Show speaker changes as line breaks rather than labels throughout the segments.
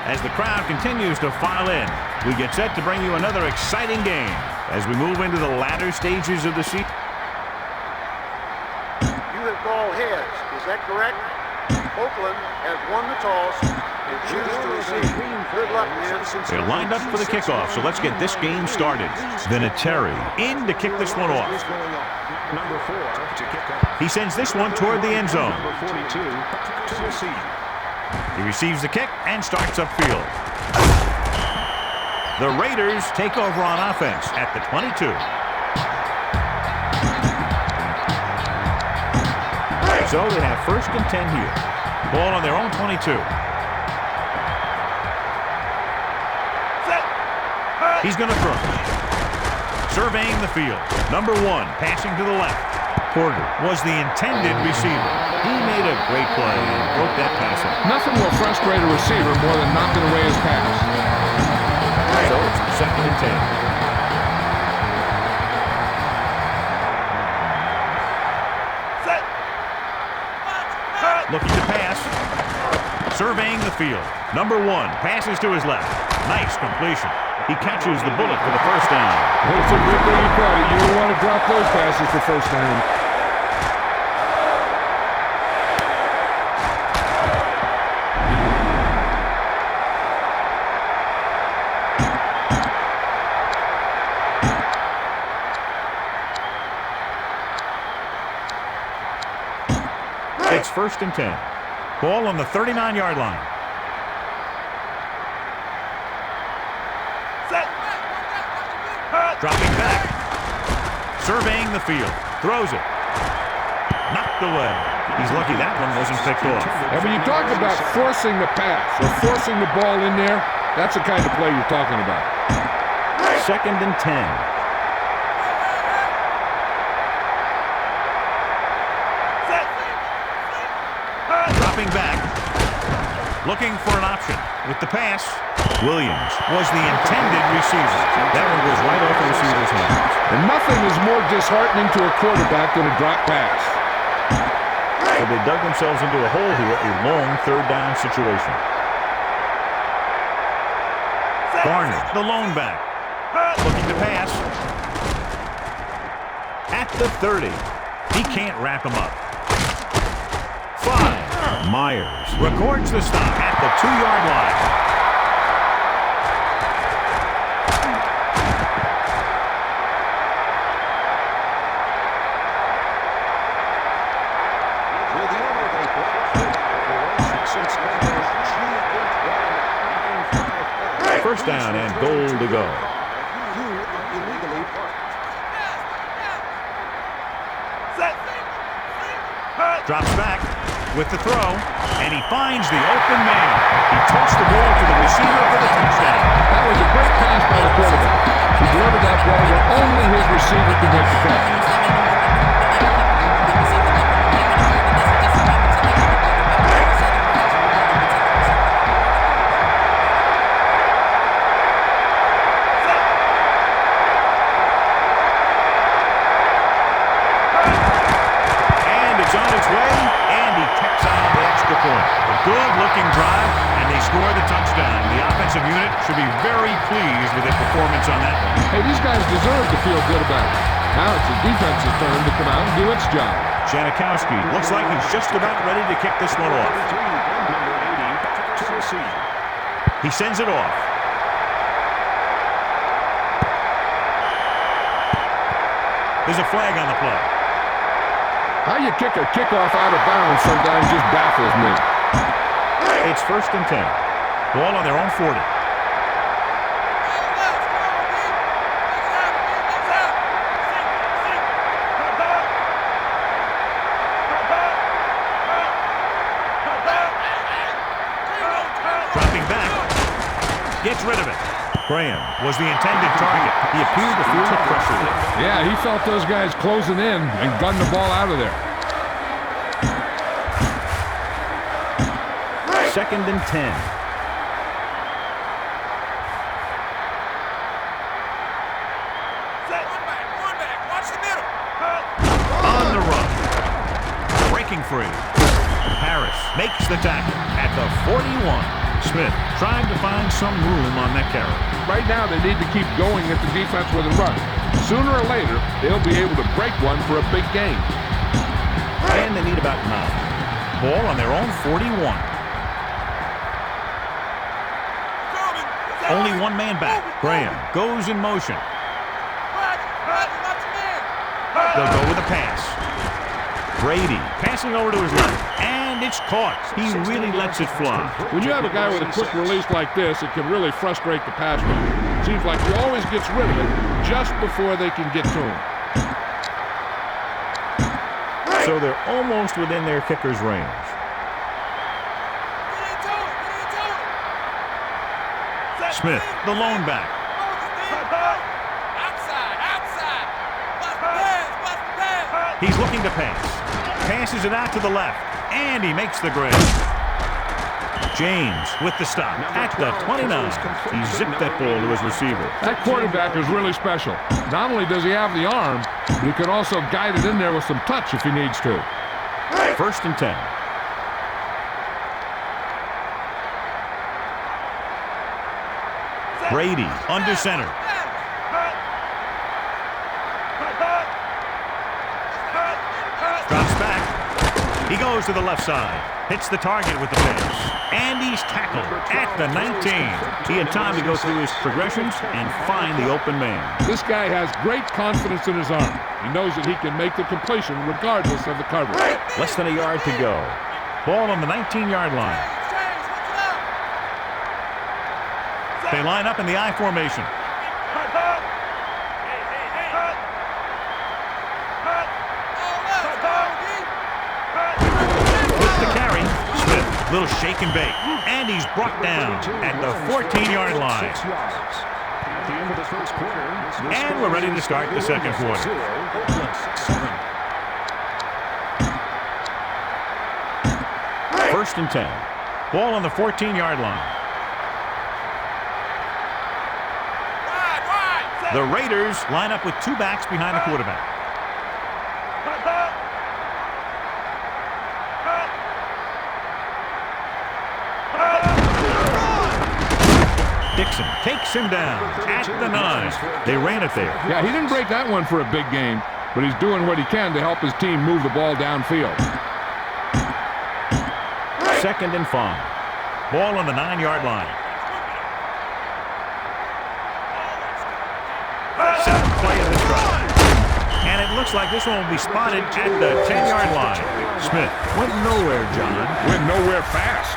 As the crowd continues to file in, we get set to bring you another exciting game as we move into the latter stages of the season.
You have called heads, is that correct? Oakland has won the toss and chooses to receive. Good luck, man.
They're lined up for the kickoff, so let's get this game started. Vinatieri in to kick this one off.
Number 4 to kick off.
He sends this one toward the end zone.
Number 42 to receive.
He receives the kick and starts upfield. The Raiders take over on offense at the 22. So they have 1st and 10 here. Ball on their own 22. He's going to throw. Surveying the field. Number 1, passing to the left. Porter was the intended receiver. He made a great play and broke that pass up.
Nothing will frustrate a receiver more than knocking away his pass.
So it's 2nd and 10. Looking to pass. Surveying the field. Number 1 passes to his left. Nice completion. He catches the bullet for the 1st down.
It's a good thing you caught it. You don't want to drop those passes for 1st down.
It's 1st and 10. Ball on the 39-yard line. Dropping back. Surveying the field. Throws it. Knocked away. He's lucky that one wasn't picked off.
And when you talk about forcing the pass or forcing the ball in there, that's the kind of play you're talking about.
2nd and 10. Dropping back. Looking for an option. With the pass, Williams was the intended receiver. That one goes right off the receiver's hands.
And nothing is more disheartening to a quarterback than a drop pass.
So they dug themselves into a hole here, a long 3rd down situation. Garner, the lone back. Looking to pass. At the 30. He can't wrap him up. 5. Myers records the stop at the 2-yard line. First down and goal to go. Drops back with the throw, and he finds the open man. He tossed the ball to the receiver for the touchdown.
That was a great pass by the quarterback. He delivered that ball where only his receiver could make the catch.
Good-looking drive, and they score the touchdown. The offensive unit should be very pleased with their performance on that one.
Hey, these guys deserve to feel good about it. Now it's the defense's turn to come out and do its job.
Janikowski looks like he's just about ready to kick this one off. He sends it off. There's a flag on the play.
How you kick a kickoff out of bounds sometimes just baffles me.
It's 1st and 10. Ball on their own 40. Dropping back. Gets rid of it. Graham was the intended target. He appeared to feel the pressure there.
Yeah, he felt those guys closing in and gunned the ball out of there.
2nd and 10.
One back. Watch the middle.
On the run. Breaking free. Harris makes the tackle at the 41. Smith tried to find some room on that carry.
Right now, they need to keep going at the defense with a run. Sooner or later, they'll be able to break one for a big gain.
And they need about 9. Ball on their own 41. Only one man back. Graham goes in motion. They'll go with a pass. Brady passing over to his left. And it's caught. He really lets it fly.
When you have a guy with a quick release like this, it can really frustrate the pass rusher. Seems like he always gets rid of it just before they can get to him.
So they're almost within their kicker's range. Smith, the lone back. He's looking to pass. Passes it out to the left. And he makes the grab. James with the stop at the 29. He zipped that ball to his receiver.
That quarterback is really special. Not only does he have the arm, but he can also guide it in there with some touch if he needs to.
1st and 10. Brady under center. Drops back. He goes to the left side. Hits the target with the pass. And he's tackled at the 19. He had time to go through his progressions and find the open man.
This guy has great confidence in his arm. He knows that he can make the completion regardless of the coverage.
Less than a yard to go. Ball on the 19-yard line. They line up in the I formation. With the carry, Smith, little shake and bake. And he's brought down at the 14-yard line. And we're ready to start the second quarter. First and 10. Ball on the 14-yard line. The Raiders line up with 2 backs behind the quarterback. Dixon takes him down at the 9. They ran it there.
Yeah, he didn't break that one for a big gain, but he's doing what he can to help his team move the ball downfield.
2nd and 5. Ball on the 9-yard line. 7th play of this drive. And it looks like this one will be spotted at the 10-yard line. Smith went nowhere, John.
Went nowhere fast.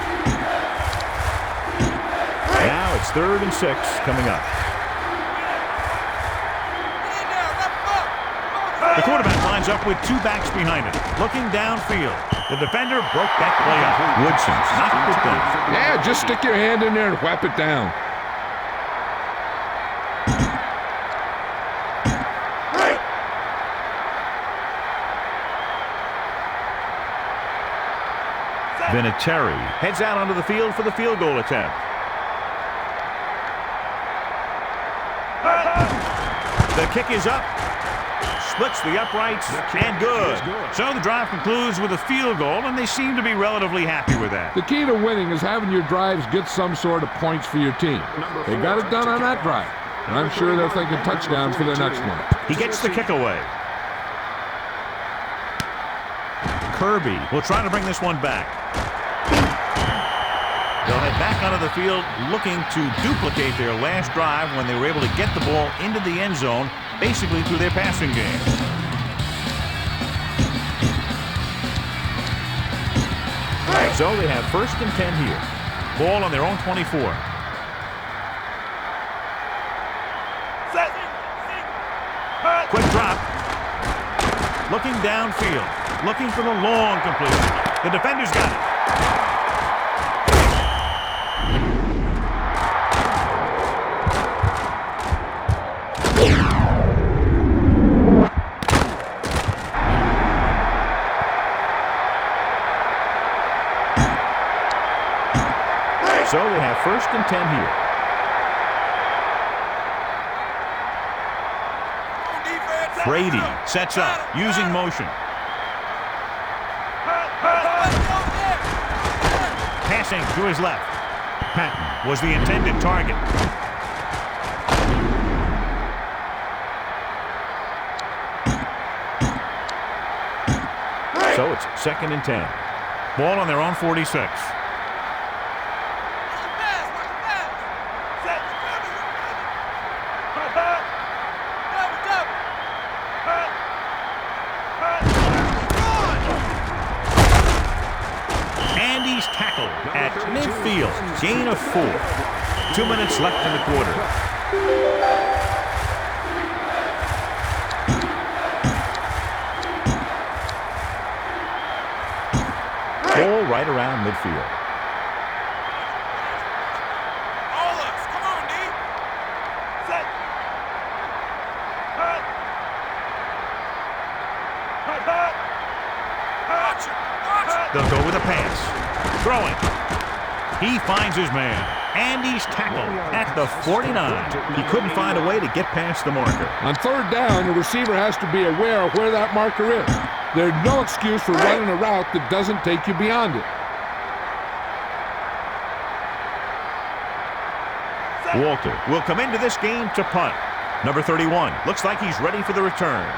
Now it's 3rd and 6 coming up. The quarterback lines up with 2 backs behind him, looking downfield. The defender broke that play up. Woodson knocked it down.
Yeah, just stick your hand in there and whap it down.
Vinatieri heads out onto the field for the field goal attempt. The kick is up. Splits the uprights, and good. So the drive concludes with a field goal, and they seem to be relatively happy with that.
The key to winning is having your drives get some sort of points for your team. They got it done on that drive, and I'm sure they're thinking touchdowns for their next one.
He gets the kick away. Kirby will try to bring this one back. They'll head back onto the field looking to duplicate their last drive when they were able to get the ball into the end zone, basically through their passing game. So they have 1st and 10 here. Ball on their own 24. Quick drop. Looking downfield. Looking for the long completion. The defender's got it. So they have 1st and 10 here. Brady sets up using motion. Passing to his left. Patton was the intended target. So it's 2nd and 10. Ball on their own 46. And he's tackled at midfield. Gain of 4. 2 minutes left in the quarter. Ball right around midfield.
All us. Come on, D. Set. Cut. Watch it. Watch it.
They'll go with a pass. Throwing. He finds his man. And he's tackled at the 49. He couldn't find a way to get past the marker.
On 3rd down, the receiver has to be aware of where that marker is. There's no excuse for running a route that doesn't take you beyond it.
Walter will come into this game to punt. Number 31 looks like he's ready for the return.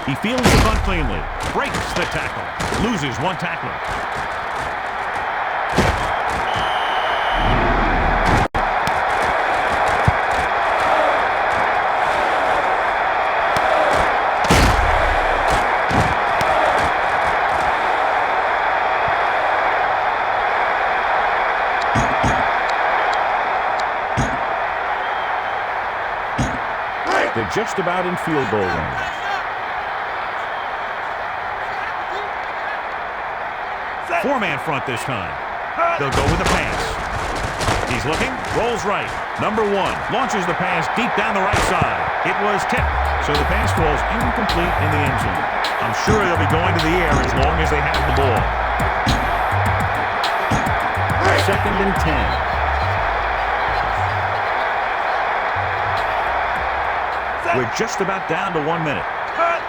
He fields the bunt cleanly, breaks the tackle, loses one tackler. They're just about in field goal range. Four-man front this time. They'll go with a pass. He's looking, rolls right. Number 1 launches the pass deep down the right side. It was tipped, so the pass falls incomplete in the end zone. I'm sure they'll be going to the air as long as they have the ball. 2nd and 10. We're just about down to 1 minute.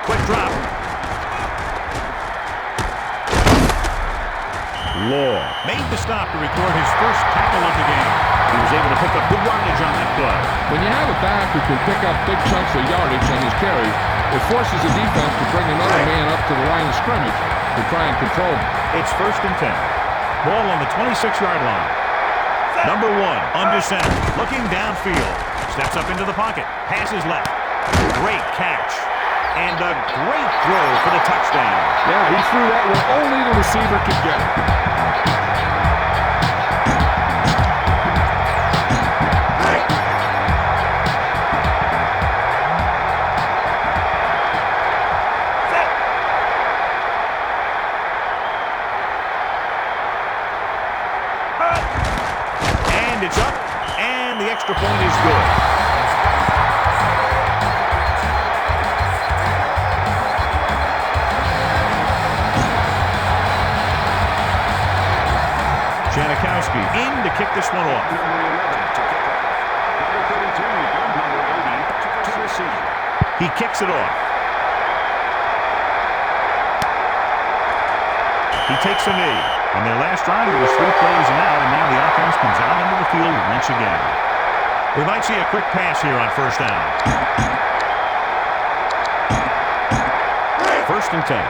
Quick drop. Law made the stop to record his first tackle of the game. He was able to pick up good yardage on that play.
When you have a back who can pick up big chunks of yardage on his carries, it forces the defense to bring another man up to the line of scrimmage to try and control him.
It's 1st and 10. Ball on the 26-yard line. Number 1 under center, looking downfield. Steps up into the pocket. Passes left. Great catch. And a great throw for the touchdown.
Yeah, he threw that where only the receiver could get it.
And it's up, and the extra point is good. Janikowski in to kick this one off.
Number 11 to kick off. Number 32, number 80 to receive.
He kicks it off. He takes a knee. On their last drive, it was 3 plays and out, and now the offense comes out into the field once again. We might see a quick pass here on 1st down. 1st and 10.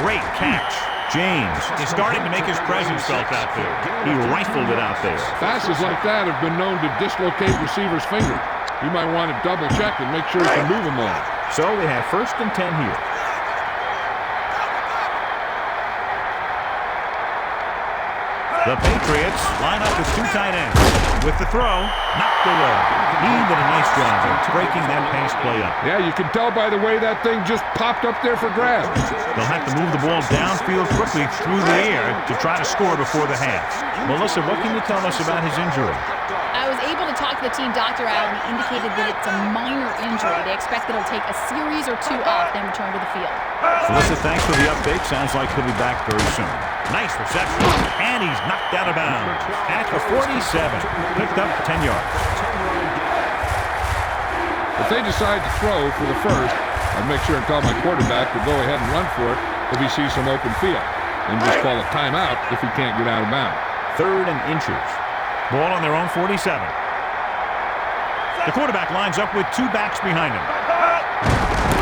Great catch. James is starting to make his presence felt out there. He rifled it out there.
Passes like that have been known to dislocate receivers' fingers. You might want to double check and make sure you can move them on.
So we have 1st and 10 here. The Patriots line up with 2 tight ends. With the throw, knocked away. He did a nice job of breaking that pass play up.
Yeah, you can tell by the way that thing just popped up there for grabs.
They'll have to move the ball downfield quickly through the air to try to score before the half. Melissa, what can you tell us about his injury?
I was able to talk to the team doctor, Al, and he indicated that it's a minor injury. They expect that it'll take a series or two off, then return to the field.
Melissa, thanks for the update. Sounds like he'll be back very soon. Nice reception, and he's knocked out of bounds at the 47. Picked up 10 yards.
If they decide to throw for the first, I'd make sure and tell my quarterback to go ahead and run for it if he sees some open field, and just call a timeout if he can't get out of bounds.
3rd and inches. Ball on their own 47. The quarterback lines up with 2 backs behind him.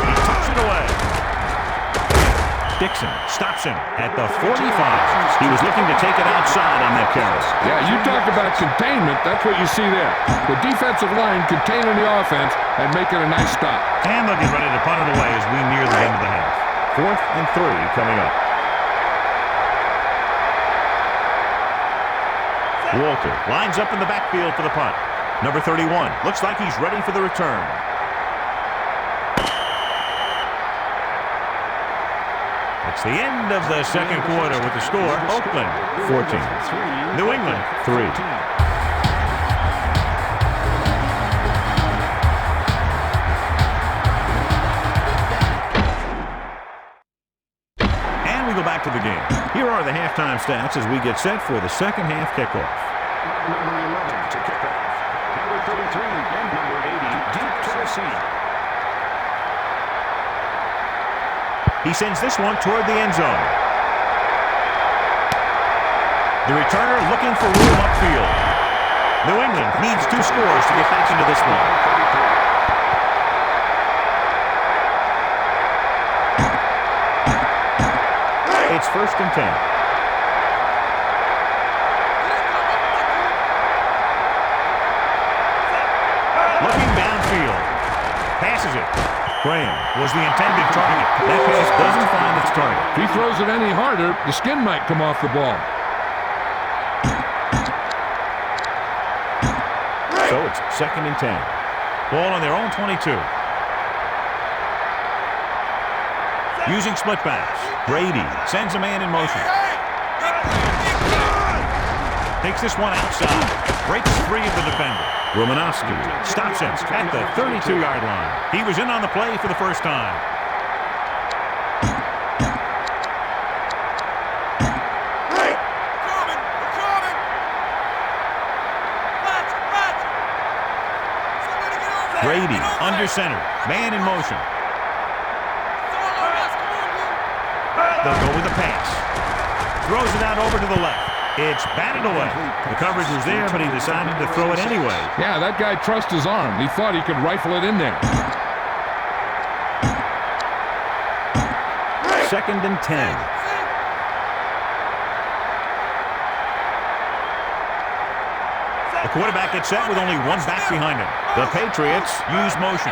He tucks it away. Dixon stops him at the 45. He was looking to take it outside on that carry.
Yeah, you talk about containment, that's what you see there. The defensive line containing the offense and making a nice stop.
And they'll get ready to punt it away as we near the end of the half. 4th and 3 coming up. Walter lines up in the backfield for the punt. Number 31 looks like he's ready for the return. It's the end of the second quarter with the score, Oakland 14, New England 3. And we go back to the game. Here are the halftime stats as we get set for the second half kickoff.
Number 11 to kick off. Number 33 and number 80 deep to receive.
He sends this one toward the end zone. The returner looking for room upfield. New England needs 2 scores to get back into this one. It's 1st and 10. Looking downfield. Passes it. Graham was the intended target. That pass doesn't find its target.
If he throws it any harder, the skin might come off the ball.
So it's 2nd and 10. Ball on their own 22. Using split backs. Brady sends a man in motion. Takes this one outside. Breaks free of the defender. Romanowski stops him at the 32-yard line. He was in on the play for the first time. Brady under center. Man in motion. They'll go with the pass. Throws it out over to the left. It's batted away. The coverage was there, but he decided to throw it anyway.
Yeah, that guy trusts his arm. He thought he could rifle it in there.
2nd and 10. The quarterback gets set with only 1 back behind him. The Patriots use motion.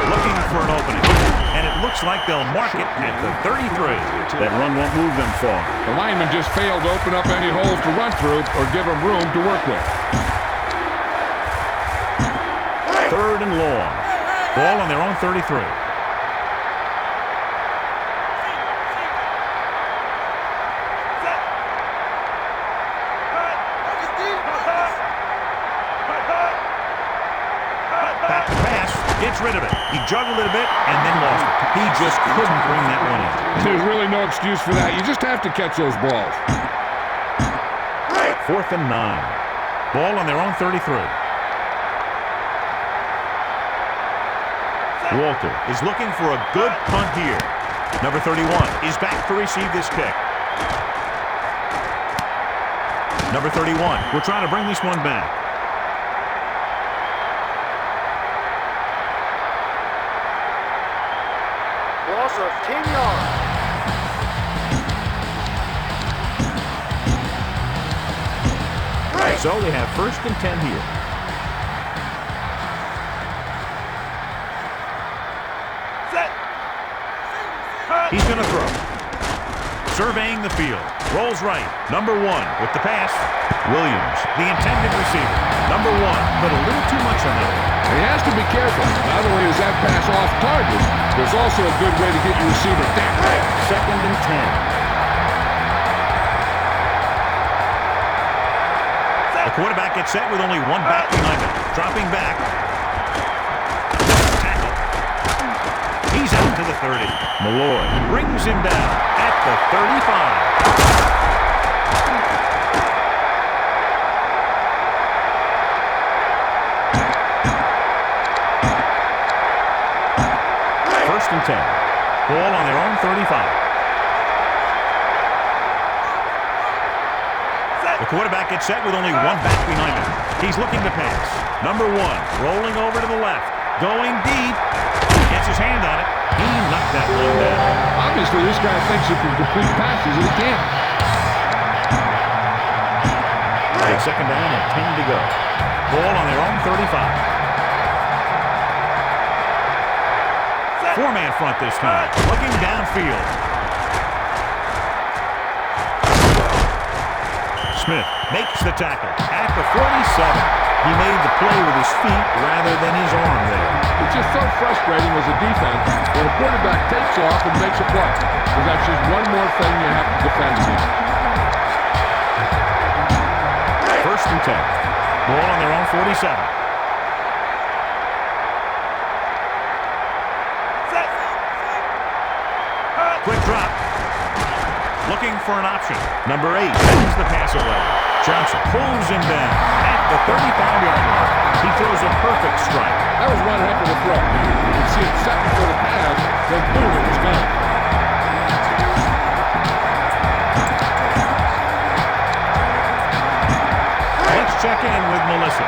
Looking for an opening. And it looks like they'll mark it at the 33. That run won't move them far.
The lineman just failed to open up any holes to run through or give him room to work with.
3rd and long. Ball on their own 33. Back to pass. Gets rid of it. He juggled it a bit and then lost it. He just couldn't bring that one in.
There's really no excuse for that. You just have to catch those balls.
4th and 9. Ball on their own 33. Walter is looking for a good punt here. Number 31 is back to receive this kick. Number 31 will try to bring this one back.
Loss of 10 yards.
So they have 1st and 10 here. He's going to throw. Surveying the field. Rolls right. Number 1 with the pass. Williams, the intended receiver. Number 1, but a little too much on that one.
He has to be careful. Not only is that pass off target, there's also a good way to get your receiver down.
2nd and 10. The quarterback gets set with only one back behind him. Dropping back. Tackle. He's out to the 30. Malloy brings him down at the 35. First and 10. Ball on their own 35. The quarterback gets set with only one back behind him. He's looking to pass. Number 1, rolling over to the left. Going deep. Gets his hand on it. He knocked that one down.
Obviously, this guy thinks he can complete passes, and he can't.
Take 2nd down and 10 to go. Ball on their own 35. 4-man front this time. Looking downfield. Smith makes the tackle at the 47. He made the play with his feet rather than his arm there.
It's just so frustrating as a defense when a quarterback takes off and makes a play. Because that's just one more thing you have to defend against.
First and 10. Ball on their own 47. Quick drop. Looking for an option. Number 8 sends the pass away. Johnson pulls him down at the 35-yard line. He throws a perfect strike.
That was one heck of a throw. You can see it set for the pass, then boom, it was gone.
Let's check in with Melissa.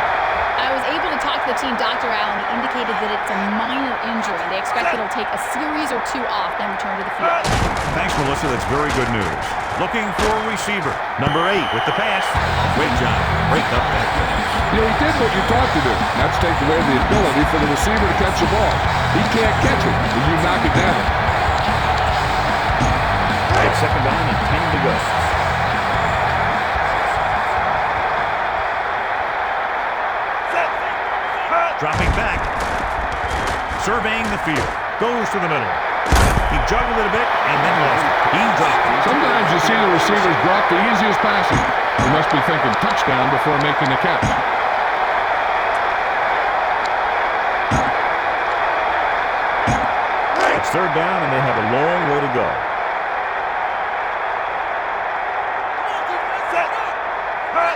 I was able to talk to the team doctor, Al, and he indicated that it's a minor injury. They expect it'll take a series or 2 off, then return to the field.
Thanks, Melissa. That's very good news. Looking for a receiver. Number 8 with the pass. Great job. Break up that pass.
You know, he did what you taught to do. That's take away the ability for the receiver to catch the ball. He can't catch it, and you knock it down.
It's 2nd down and 10 to go. Dropping back. Surveying the field. Goes to the middle. He juggled it a bit and then lost it. He dropped it.
Sometimes you see the receivers drop the easiest passes. They must be thinking touchdown before making the catch.
It's 3rd down and they have a long way to go.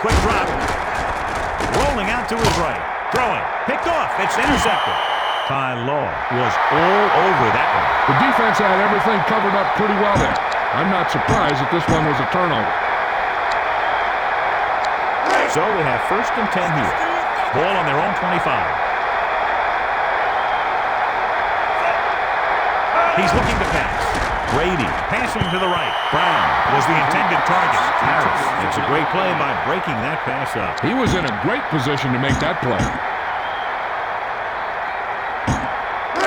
Quick drop. Rolling out to his right. Throwing. Picked off. It's intercepted. Ty Law was all over that one.
The defense had everything covered up pretty well there. I'm not surprised that this one was a turnover.
So they have 1st and 10 here. Ball on their own 25. He's looking to pass. Brady passing to the right. Brown was the intended target. Harris makes a great play by breaking that pass up.
He was in a great position to make that play.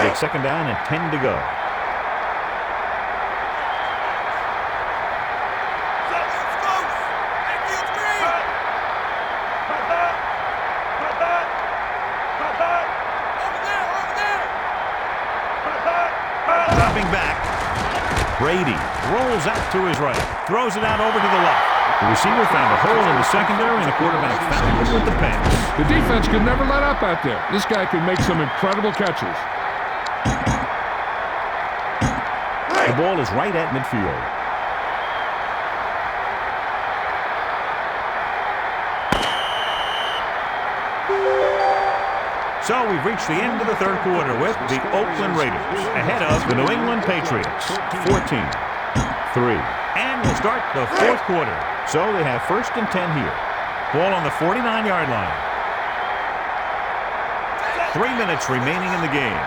It's 2nd down and 10 to go. Dropping back. Brady rolls out to his right. Throws it out over to the left. The receiver found a hole in the secondary, and the quarterback found it with the pass.
The defense could never let up out there. This guy could make some incredible catches.
The ball is right at midfield. So we've reached the end of the 3rd quarter with the Oakland Raiders ahead of the New England Patriots, 14-3. And we'll start the 4th quarter. So they have 1st and 10 here. Ball on the 49-yard line. 3 minutes remaining in the game.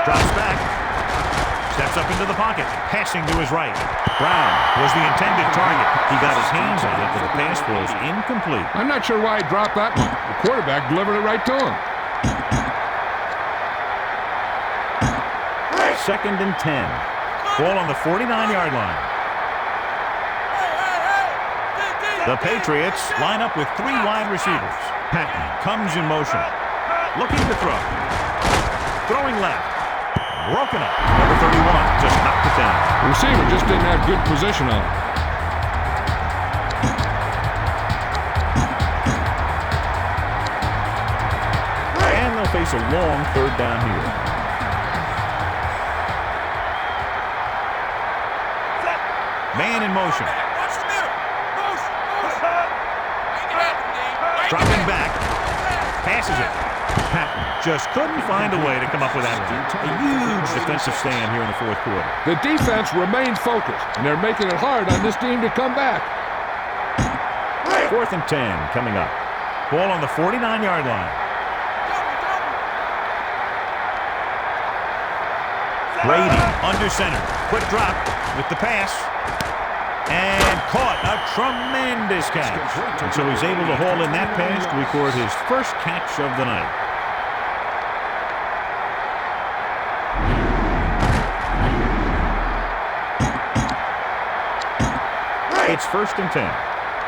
Drops back. Steps up into the pocket. Passing to his right. Brown was the intended target. He got his hands on it, but the pass was incomplete.
I'm not sure why he dropped that one. The quarterback delivered it right to him.
2nd and 10. Ball on the 49-yard line. The Patriots line up with 3 wide receivers. Patton comes in motion. Looking to throw. Throwing left. Broken up. Number 31 just knocked it down.
The receiver just didn't have good position on it.
And they'll face a long 3rd down here. Man in motion.
Watch the middle. Motion. Make it happen, D.
Dropping back. Passes it. Patton just couldn't find a way to come up with that one. A huge defensive stand here in the 4th quarter.
The defense remained focused, and they're making it hard on this team to come back.
4th and 10 coming up. Ball on the 49-yard line. Brady under center. Quick drop with the pass. And caught. A tremendous catch. And so he's able to haul in that pass to record his first catch of the night. It's 1st and 10.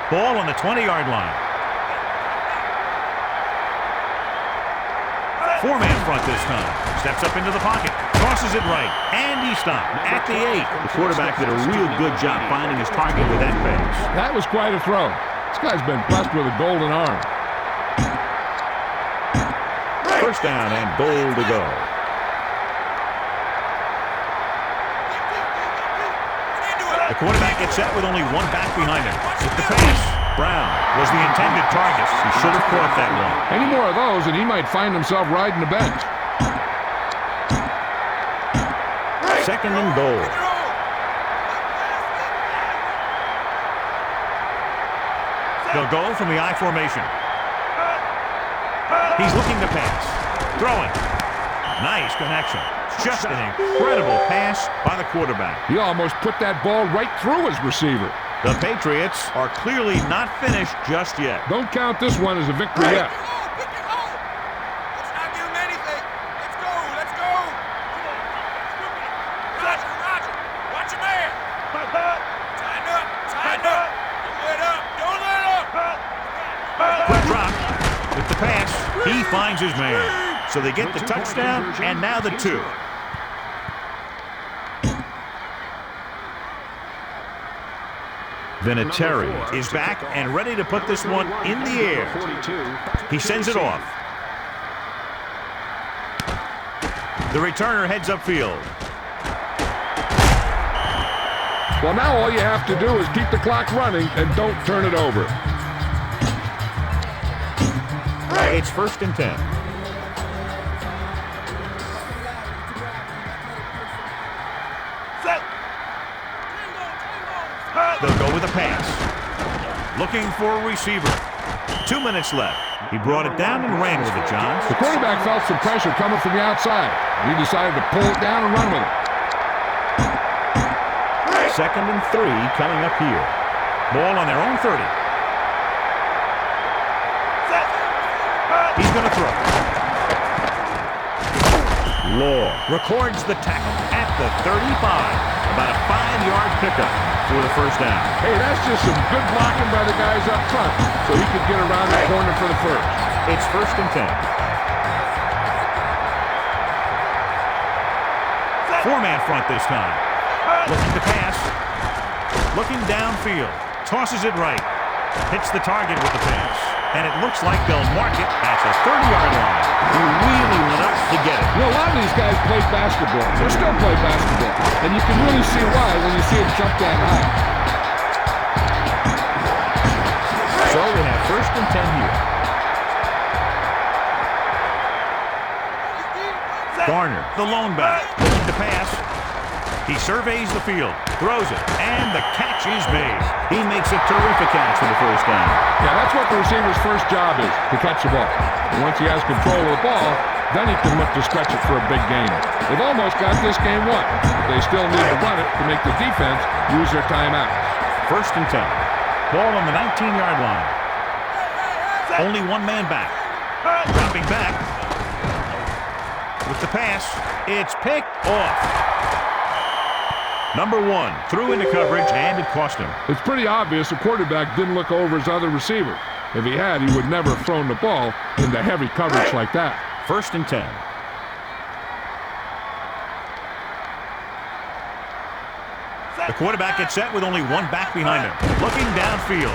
Ball on the 20-yard line. 4-man front this time. Steps up into the pocket. Crosses it right. And he stopped at the 8. The quarterback did a real good job finding his target with that pass.
That was quite a throw. This guy's been blessed with a golden arm.
1st down and goal to go. The quarterback gets set with only 1 back behind him. With the pass, Brown was the intended target. He should have caught that one.
Any more of those, and he might find himself riding the bench.
2nd and goal. They'll go from the I formation. He's looking to pass. Throwing. Nice connection. Just an incredible pass by the quarterback.
He almost put that ball right through his receiver.
The Patriots are clearly not finished just yet.
Don't count this one as a victory yet.
Pick it home. Let's not give him anything. Let's go. Let's go. Roger. Watch your man. Tighten up. Don't let up.
Quick drop with the pass. He finds his man. So they get the touchdown and now the 2. Vinatieri is back and ready to put this one in the air. He sends it off. The returner heads upfield.
Well, now all you have to do is keep the clock running and don't turn it over.
It's 1st and 10. They'll go with a pass. Looking for a receiver. 2 minutes left. He brought it down and ran with it, John.
The quarterback felt some pressure coming from the outside. He decided to pull it down and run with it.
2nd and 3 coming up here. Ball on their own 30. He's going to throw. Law records the tackle at the 35. About a 5-yard pickup for the 1st down.
Hey, that's just some good blocking by the guys up front so he could get around the corner for the 1st.
It's 1st and 10. 4-man front this time. Looking to pass. Looking downfield. Tosses it right. Hits the target with the pass. And it looks like they'll mark it at the 30-yard line. He really went up to get it.
You know, a lot of these guys play basketball. They still play basketball. And you can really see why when you see them jump that high.
So they have 1st and 10 here. Garner, the lone back, looking to pass. He surveys the field, throws it, and the catch is made. He makes a terrific catch for the 1st down.
Yeah, that's what the receiver's first job is, to catch the ball. And once he has control of the ball, then he can look to stretch it for a big gain. They've almost got this game won, but they still need to run it to make the defense use their timeouts.
1st and 10. Ball on the 19-yard line. Only 1 man back. Dropping back. With the pass, it's picked off. Number 1 threw into coverage, and it cost him.
It's pretty obvious the quarterback didn't look over his other receiver. If he had, he would never have thrown the ball into heavy coverage like that.
1st and 10. The quarterback gets set with only one back behind him. Looking downfield.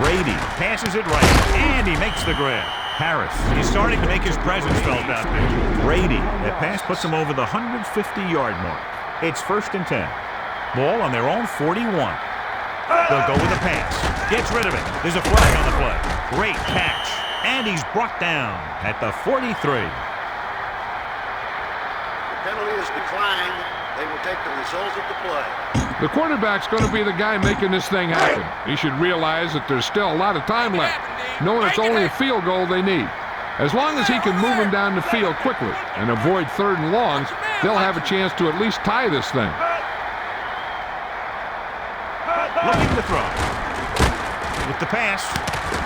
Brady passes it right, and he makes the grab. Harris is starting to make his presence felt out there. Brady, that pass puts him over the 150-yard mark. It's 1st and 10. Ball on their own 41. They'll go with a pass. Gets rid of it. There's a flag on the play. Great catch. And he's brought down at the 43.
The penalty is declined. They will take the result of the play.
The quarterback's going to be the guy making this thing happen. He should realize that there's still a lot of time left, knowing it's only a field goal they need. As long as he can move him down the field quickly and avoid 3rd and longs, they'll have a chance to at least tie this thing.
Looking to throw. With the pass.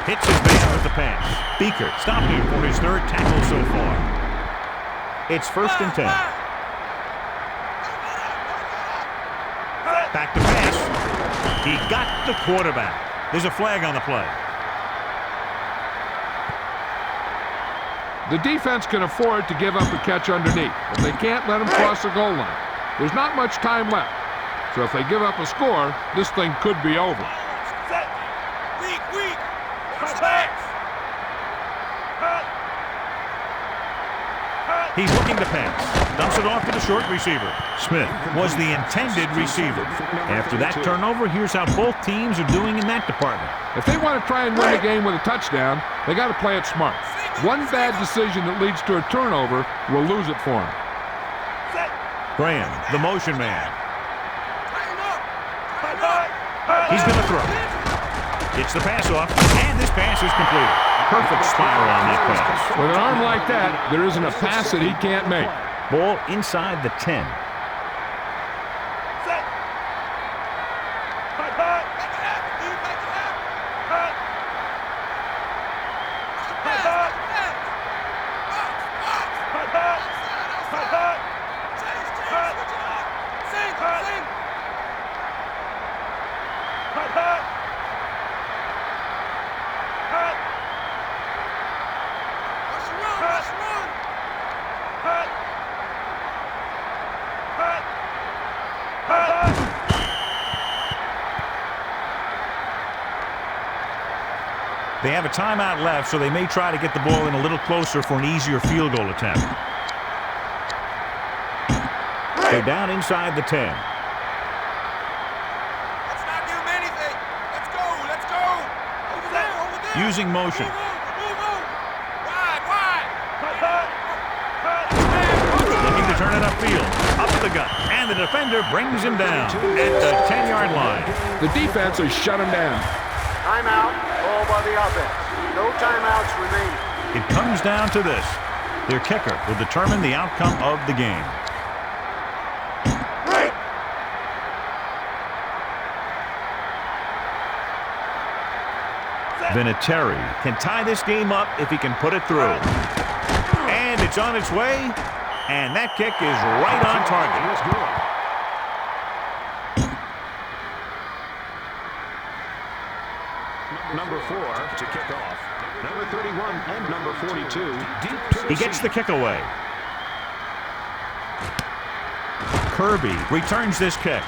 Hits his man with the pass. Beaker stopped him for his 3rd tackle so far. It's 1st and 10. Back to pass. He got the quarterback. There's a flag on the play.
The defense can afford to give up a catch underneath, but they can't let him cross the goal line. There's not much time left. So if they give up a score, this thing could be over.
Set. Weak. Watch the backs.
He's looking to pass. Dumps it off to the short receiver. Smith was the intended receiver. After that turnover, here's how both teams are doing in that department.
If they want to try and win the game with a touchdown, they got to play it smart. One bad decision that leads to a turnover will lose it for them.
Graham, the motion man.
Tighten up.
He's going to throw. Gets the pass off, and this pass is completed. Perfect spiral on that pass.
With an arm like that, there isn't a pass that he can't make.
Ball inside the 10. They have a timeout left, so they may try to get the ball in a little closer for an easier field goal attempt. They're down inside the 10.
Let's not give him anything. Let's go. Over there.
Using motion.
Move. Wide.
Looking to turn it upfield. Up the gut. And the defender brings him down at the 10-yard line.
The defense has shut him down.
Timeout, ball by the offense. No timeouts remaining.
It comes down to this. Their kicker will determine the outcome of the game. Vinatieri can tie this game up if he can put it through. And it's on its way. And that kick is right on target.
Number 4 to kick off. Number 31 and number 42 deep to
He gets the kick away. Kirby returns this kick.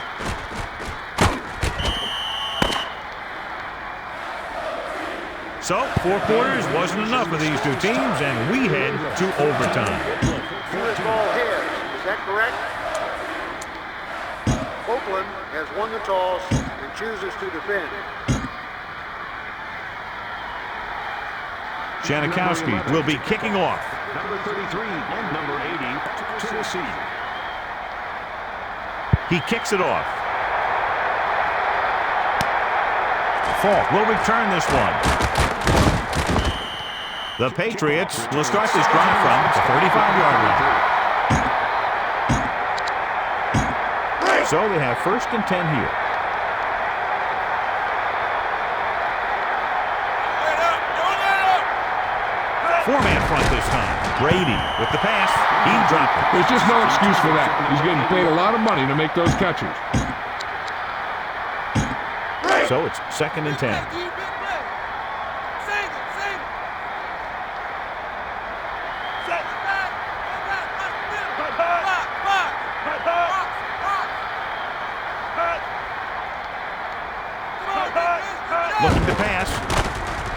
So, 4 quarters wasn't enough for these two teams, and we head to overtime.
This ball heads. Is that correct? Oakland has won the toss and chooses to defend.
Janikowski will be kicking off.
number 33 and number 80 to receive.
He kicks it off. Falk will return this one. The Patriots will start this drive from the 35-yard line. So they have 1st and 10 here. Four-man front this time. Brady with the pass. He dropped it.
There's just no excuse for that. He's getting paid a lot of money to make those catches.
So it's 2nd and 10. Looking to pass.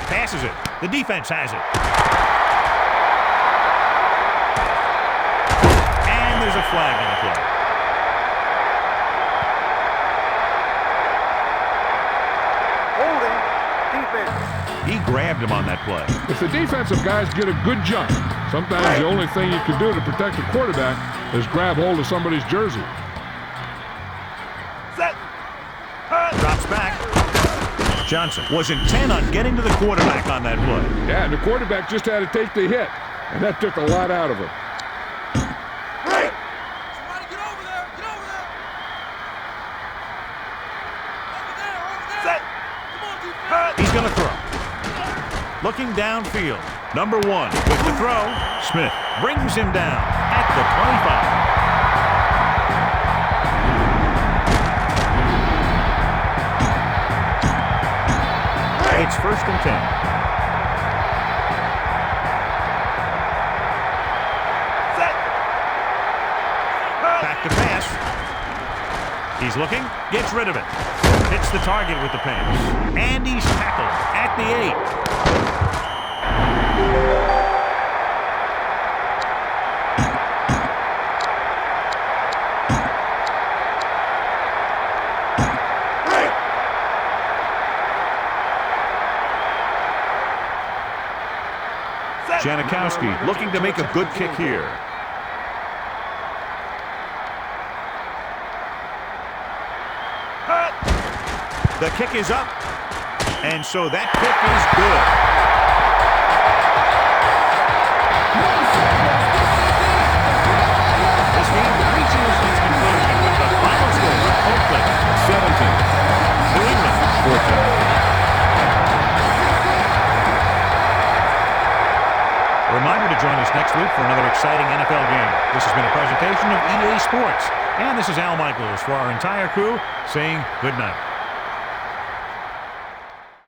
Passes it. The defense has it. And there's a flag on the play.
Holding defense.
He grabbed him on that play.
If the defensive guys get a good jump, sometimes the only thing you can do to protect the quarterback is grab hold of somebody's jersey.
Drops back. Johnson was intent on getting to the quarterback on that play.
Yeah, and the quarterback just had to take the hit, and that took a lot out of him.
Somebody get over there. Get over there. Over there. Come on, defense.
He's going to throw. Looking downfield. Number 1 with the throw. Smith brings him down at the 25. It's 1st and 10. Back to pass. He's looking, gets rid of it. Hits the target with the pass. And he's tackled at the 8. Janikowski looking to make a good kick here. The kick is up, and so that kick is good. This game reaches its conclusion with the final score: Oakland 17, New England 14. A reminder to join us next week for another exciting NFL game. This has been a presentation of EA Sports. And this is Al Michaels for our entire crew saying good night.